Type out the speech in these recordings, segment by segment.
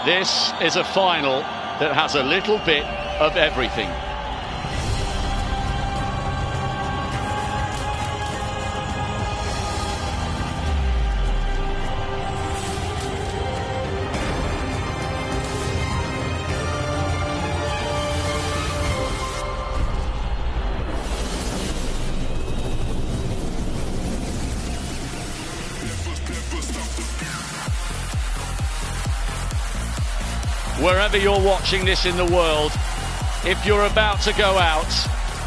This is a final that has a little bit of everything. Wherever you're watching this in the world, if you're about to go out,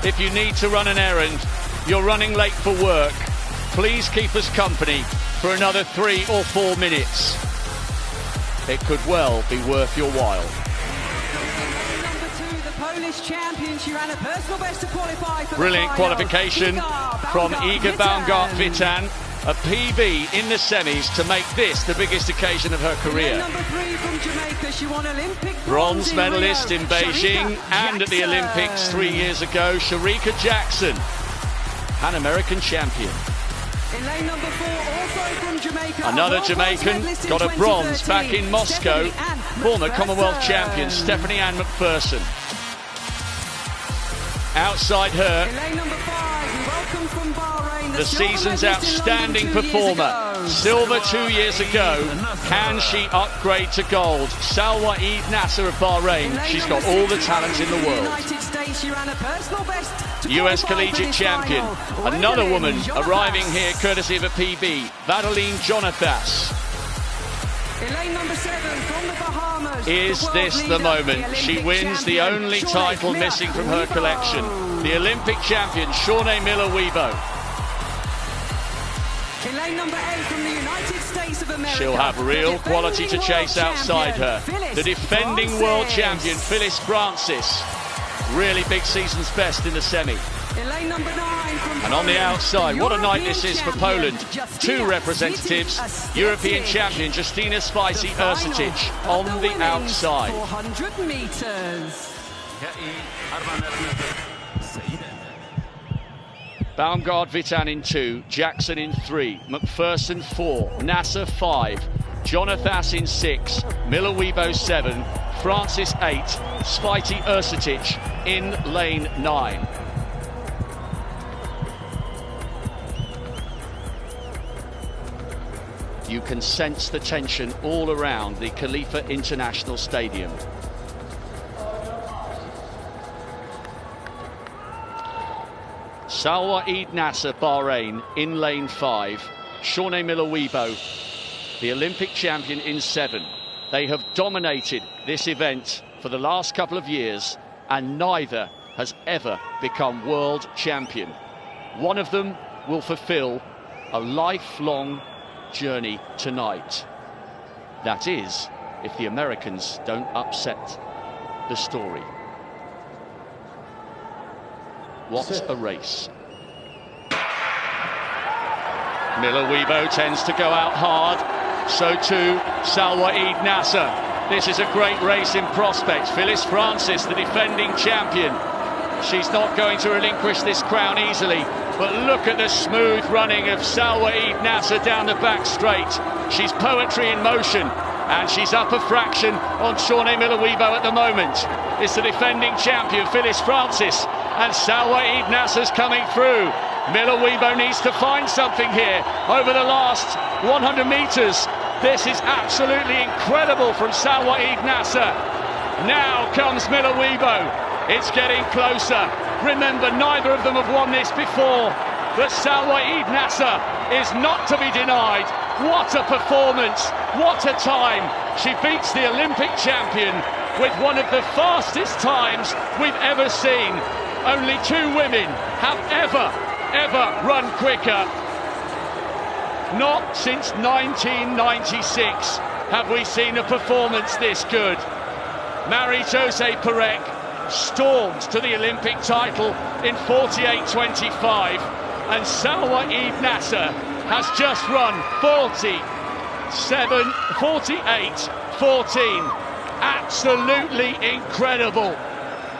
if you need to run an errand, you're running late for work, please keep us company for another 3 or 4 minutes. It could well be worth your while. Number 2, the Polish champion. She ran a personal best to qualify for Brilliant qualification from Iga Baumgart-Witan. A PB in the semis to make this the biggest occasion of her career. Number 3 from Jamaica, she won Olympic bronze medalist in Beijing and at the Olympics 3 years ago, Shericka Jackson, Pan American champion. In lane number 4, also from Jamaica, another Jamaican got a bronze back in Moscow, former Commonwealth champion Stephanie Ann McPherson. Outside her, in lane number 5, we welcome from Bahrain, the season's outstanding performer, silver 2 years ago. Can she upgrade to gold? Salwa Eid Nasser of Bahrain. She's got all the talent in the world. US collegiate champion, another woman arriving here courtesy of a PB, Vadeline Jonathas. In lane number 7 from the Bahamas. Is this the moment? She wins the only title missing from her collection. The Olympic champion, Shawnee Miller-Uibo. In lane number 8 from the United States of America. She'll have real quality to chase outside her. The defending world champion, Phyllis Francis. Really big season's best in the semi. In lane number 9 from and on the outside, what a night this is for Poland. 2 representatives, European champion Justyna Spicy Ercetic on the outside. 400 meters. Baumgart-Witan in 2, Jackson in 3, McPherson 4, Nasser 5, Jonathas in 6, Miller-Uibo 7, Francis 8, Spicy Ercetic in lane 9. You can sense the tension all around the Khalifa International Stadium. Salwa Eid Nasser, Bahrain, in lane 5. Shawnee Miller-Uibo, the Olympic champion, in 7. They have dominated this event for the last couple of years, and neither has ever become world champion. One of them will fulfill a lifelong journey tonight. That is, if the Americans don't upset the story. What a race. Miller-Uibo tends to go out hard. So too Salwa Eid Nasser. This is a great race in prospect. Phyllis Francis, the defending champion. She's not going to relinquish this crown easily. But look at the smooth running of Salwa Eid Nasser down the back straight. She's poetry in motion. And she's up a fraction on Shawnee Miller-Uibo at the moment. It's the defending champion, Phyllis Francis. And Salwa Eid Nasser's coming through. Miller-Uibo needs to find something here over the last 100 metres. This is absolutely incredible from Salwa Eid Nasser. Now comes Miller-Uibo. It's getting closer. Remember, neither of them have won this before. But Salwa Eid Nasser is not to be denied. What a performance. What a time. She beats the Olympic champion with one of the fastest times we've ever seen. Only 2 women have ever run quicker. Not since 1996 have we seen a performance this good. Marie-Josée Pérec stormed to the Olympic title in 48.25, and Salwa Eid Nasser has just run 48.14. Absolutely incredible.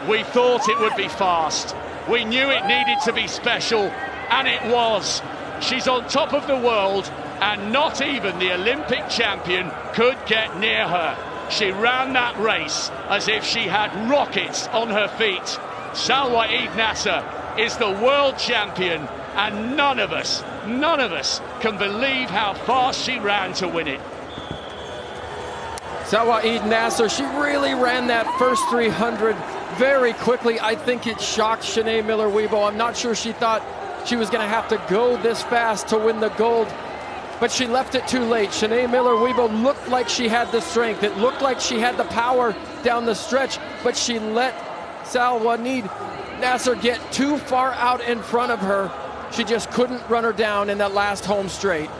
We thought it would be fast. We knew it needed to be special, and it was. She's on top of the world, and not even the Olympic champion could get near her. She ran that race as if she had rockets on her feet. Salwa Eid Nasser is the world champion, and none of us can believe how fast she ran to win it. Salwa Eid Nasser, she really ran that first 300 very quickly. I think it shocked Shanae Miller-Uibo. I'm not sure she thought she was going to have to go this fast to win the gold, but she left it too late. Shanae Miller-Uibo looked like she had the strength. It looked like she had the power down the stretch, but she let Salwa Eid Nasser get too far out in front of her. She just couldn't run her down in that last home straight.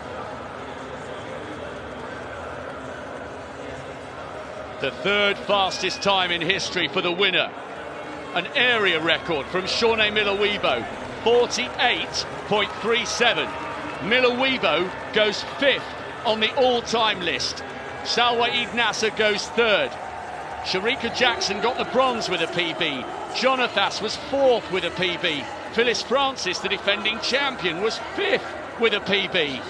The third fastest time in history for the winner. An area record from Shanae Miller-Uibo, 48.37. Miller-Uibo goes 5th on the all-time list. Salwa Eid Nasser goes 3rd. Shericka Jackson got the bronze with a PB. Jonathas was 4th with a PB. Phyllis Francis, the defending champion, was 5th with a PB.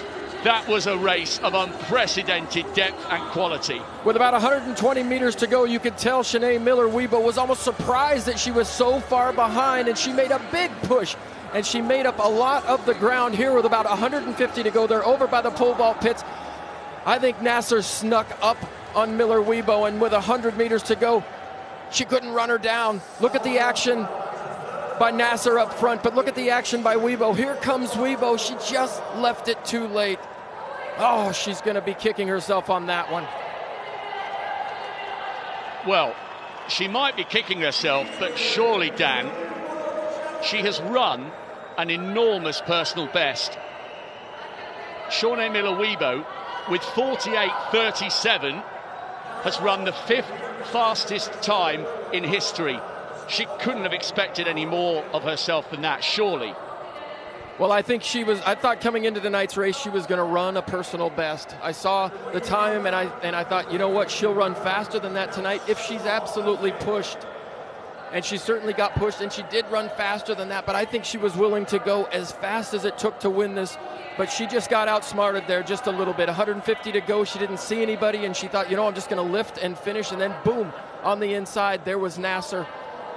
That was a race of unprecedented depth and quality. With about 120 meters to go, you could tell Shanae Miller-Uibo was almost surprised that she was so far behind, and she made a big push, and she made up a lot of the ground here with about 150 to go. They're over by the pole vault pits. I think Nasser snuck up on Miller-Uibo, and with 100 meters to go, she couldn't run her down. Look at the action by Nasser up front, but look at the action by Uibo. Here comes Uibo. She just left it too late. Oh, she's going to be kicking herself on that one. Well, she might be kicking herself, but surely, Dan, she has run an enormous personal best. Shanae Miller-Uibo, with 48.37, has run the 5th fastest time in history. She couldn't have expected any more of herself than that, surely. Well, I thought coming into tonight's race she was going to run a personal best. I saw the time and I thought, you know what, she'll run faster than that tonight if she's absolutely pushed. And she certainly got pushed, and she did run faster than that, but I think she was willing to go as fast as it took to win this. But she just got outsmarted there just a little bit. 150 to go, she didn't see anybody, and she thought, you know, I'm just going to lift and finish, and then boom, on the inside, there was Nasser,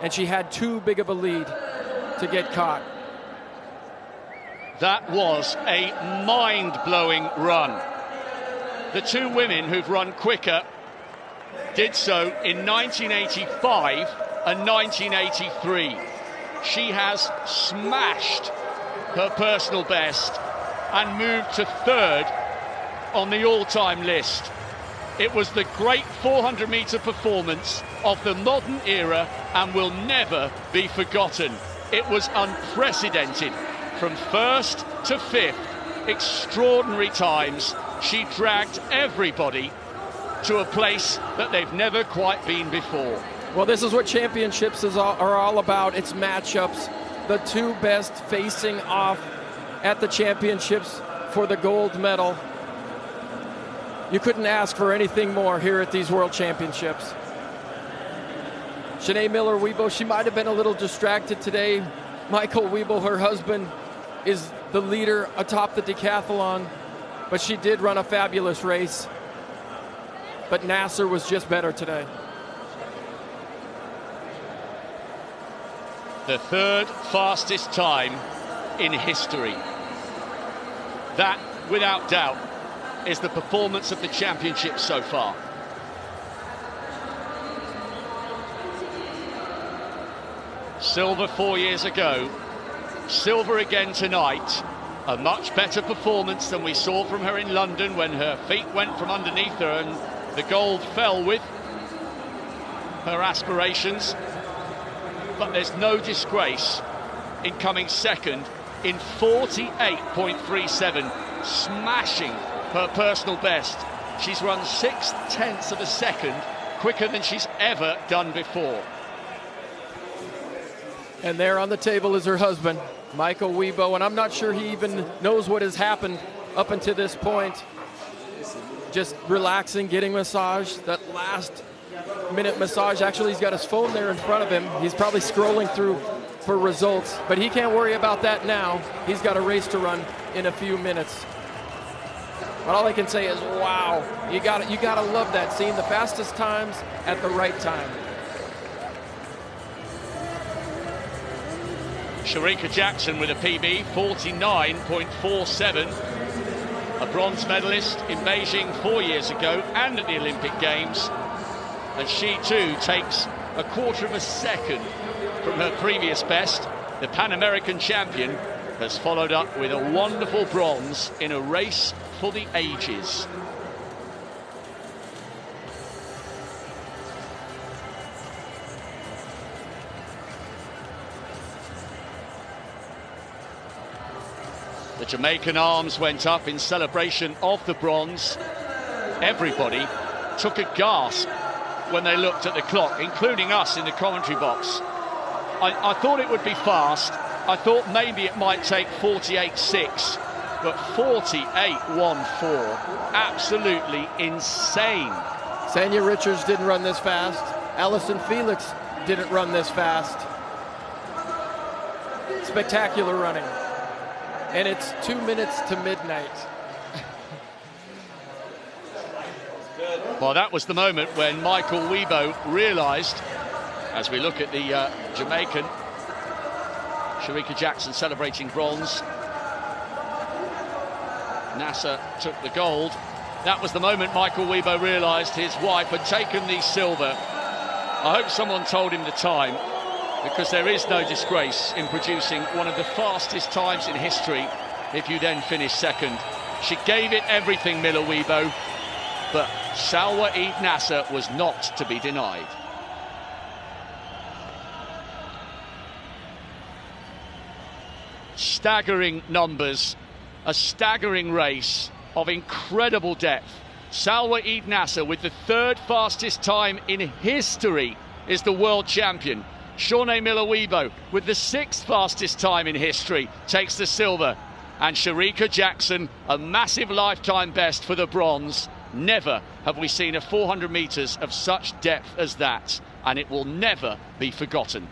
and she had too big of a lead to get caught. That was a mind-blowing run. The two women who've run quicker did so in 1985 and 1983. She has smashed her personal best and moved to 3rd on the all-time list. It was the great 400-meter performance of the modern era and will never be forgotten. It was unprecedented. From 1st to 5th, extraordinary times. She dragged everybody to a place that they've never quite been before. Well, this is what championships are all about. It's matchups. The two best facing off at the championships for the gold medal. You couldn't ask for anything more here at these World Championships. Shanae Miller-Uibo, she might have been a little distracted today. Michael Uibo, her husband, is the leader atop the decathlon, but she did run a fabulous race. But Nasser was just better today. The 3rd fastest time in history. That, without doubt, is the performance of the championship so far. Silver 4 years ago, silver again tonight. A much better performance than we saw from her in London when her feet went from underneath her and the gold fell with her aspirations. But there's no disgrace in coming 2nd in 48.37, smashing her personal best. She's run 0.6 of a second quicker than she's ever done before. And there on the table is her husband, Michael Uibo, and I'm not sure he even knows what has happened up until this point. Just relaxing, getting massage, that last minute massage. Actually, he's got his phone there in front of him. He's probably scrolling through for results, but he can't worry about that now. He's got a race to run in a few minutes. But all I can say is, wow, you gotta love that, seeing the fastest times at the right time. Shericka Jackson with a PB, 49.47. A bronze medalist in Beijing 4 years ago and at the Olympic Games. And she too takes a quarter of a second from her previous best. The Pan American champion has followed up with a wonderful bronze in a race for the ages. The Jamaican arms went up in celebration of the bronze. Everybody took a gasp when they looked at the clock, including us in the commentary box. I thought it would be fast. I thought maybe it might take 48.6, but 48.14. Absolutely insane. Sanya Richards didn't run this fast. Allyson Felix didn't run this fast. Spectacular running. And it's 2 minutes to midnight. Well, that was the moment when Michael Weibo realised, as we look at the Jamaican, Shericka Jackson celebrating bronze. Nasser took the gold. That was the moment Michael Weibo realised his wife had taken the silver. I hope someone told him the time, because there is no disgrace in producing one of the fastest times in history if you then finish second. She gave it everything, Miller Weibo, but Salwa Eid Nasser was not to be denied. Staggering numbers, a staggering race of incredible depth. Salwa Eid Nasser, with the third fastest time in history, is the world champion. Shaunae Miller Weibo, with the sixth fastest time in history, takes the silver. And Shericka Jackson, a massive lifetime best for the bronze. Never have we seen a 400 metres of such depth as that, and it will never be forgotten.